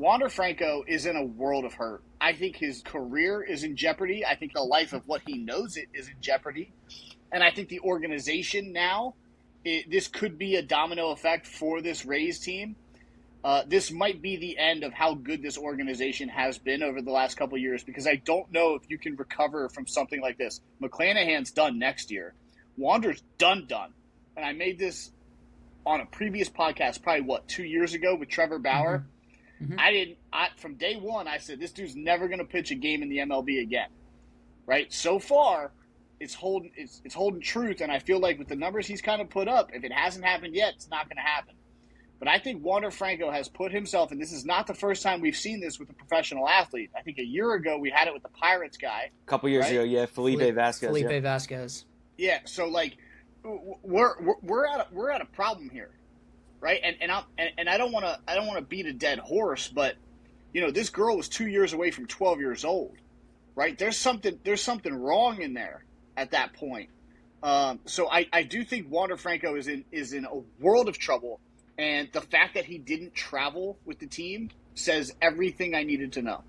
Wander Franco is in a world of hurt. I think his career is in jeopardy. I think the life of what he knows it is in jeopardy. And I think the organization now, this could be a domino effect for this Rays team. This might be the end of how good this organization has been over the last couple of years, because I don't know if you can recover from something like this. McClanahan's done next year. Wander's done. And I made this on a previous podcast, probably 2 years ago with Trevor Bauer. From day one, I said, this dude's never going to pitch a game in the MLB again. Right? So far, it's holding truth, and I feel like with the numbers he's kind of put up, if it hasn't happened yet, it's not going to happen. But I think Wander Franco has put himself, and this is not the first time we've seen this with a professional athlete. I think a year ago we had it with the Pirates guy. A couple years ago, yeah, Felipe Vasquez. Vasquez. Yeah, so like we're at a problem here, right? And I don't want to beat a dead horse, but this girl was 2 years away from 12 years old, right? There's something wrong in there at that point. So I do think Wander Franco is in a world of trouble. And the fact that he didn't travel with the team says everything I needed to know.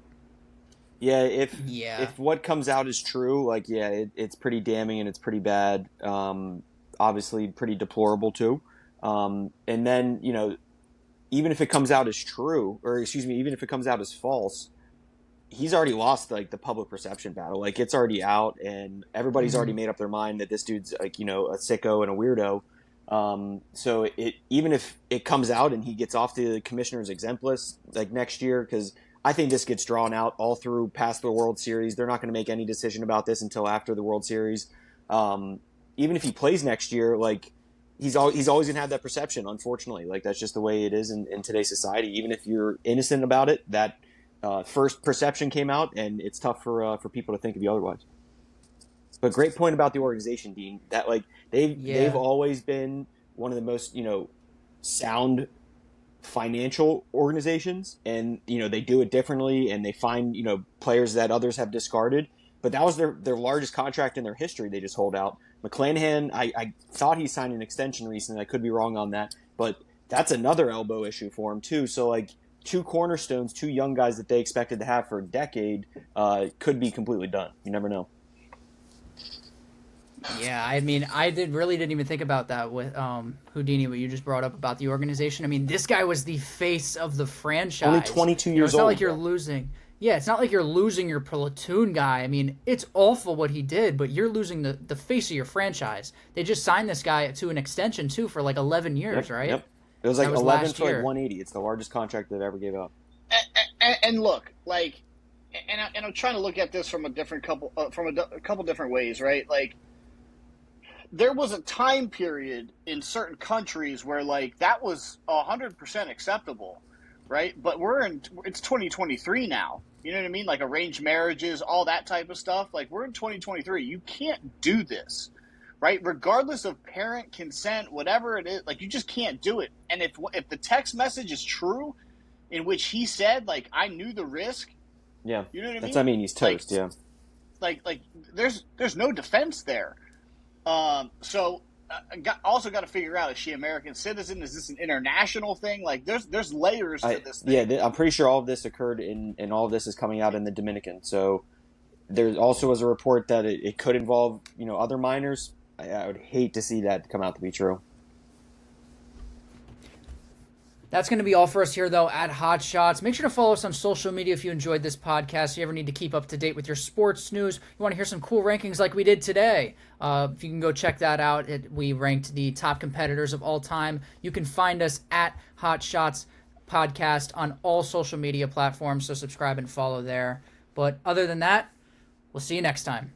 Yeah, if what comes out is true, it's pretty damning and it's pretty bad. Obviously, pretty deplorable too. And then even if it comes out as true, even if it comes out as false, he's already lost the public perception battle. It's already out, and everybody's already made up their mind that this dude's a sicko and a weirdo. So even if it comes out and he gets off the commissioner's exempt list next year, because I think this gets drawn out all through past the World Series. They're not going to make any decision about this until after the World Series. Even if he plays next year, he's always going to have that perception. Unfortunately, that's just the way it is in today's society. Even if you're innocent about it, that first perception came out, and it's tough for people to think of you otherwise. But great point about the organization, Dean. That they've always been one of the most sound financial organizations, and they do it differently, and they find players that others have discarded. But that was their largest contract in their history. They just hold out. McClanahan, I thought he signed an extension recently. I could be wrong on that, but that's another elbow issue for him too. So two cornerstones, two young guys that they expected to have for a decade could be completely done. You never know. Yeah, I mean, really didn't even think about that with Houdini, what you just brought up about the organization. I mean, this guy was the face of the franchise. Only 22 years old. It's not like you're losing. Yeah, it's not like you're losing your platoon guy. I mean, it's awful what he did, but you're losing the face of your franchise. They just signed this guy to an extension, too, for 11 years, right? Yep. It was 11 for 180. It's the largest contract they've ever gave out. And look, and I'm trying to look at this from a couple different ways, right? There was a time period in certain countries where that was 100% acceptable, right? But it's 2023 now. You know what I mean? Arranged marriages, all that type of stuff. We're in 2023. You can't do this, right? Regardless of parent consent, whatever it is, you just can't do it. And if the text message is true, in which he said, I knew the risk. Yeah. You know what I mean? That's, he's toast, yeah. There's no defense there. Also got to figure out, is she American citizen? Is this an international thing? There's layers to this thing. Yeah, I'm pretty sure all of this occurred and all of this is coming out in the Dominican. So there also was a report that it could involve, other minors. I would hate to see that come out to be true. That's going to be all for us here, though, at Hot Shots. Make sure to follow us on social media if you enjoyed this podcast. If you ever need to keep up to date with your sports news, you want to hear some cool rankings like we did today, if you can go check that out. We ranked the top competitors of all time. You can find us at Hot Shots Podcast on all social media platforms, so subscribe and follow there. But other than that, we'll see you next time.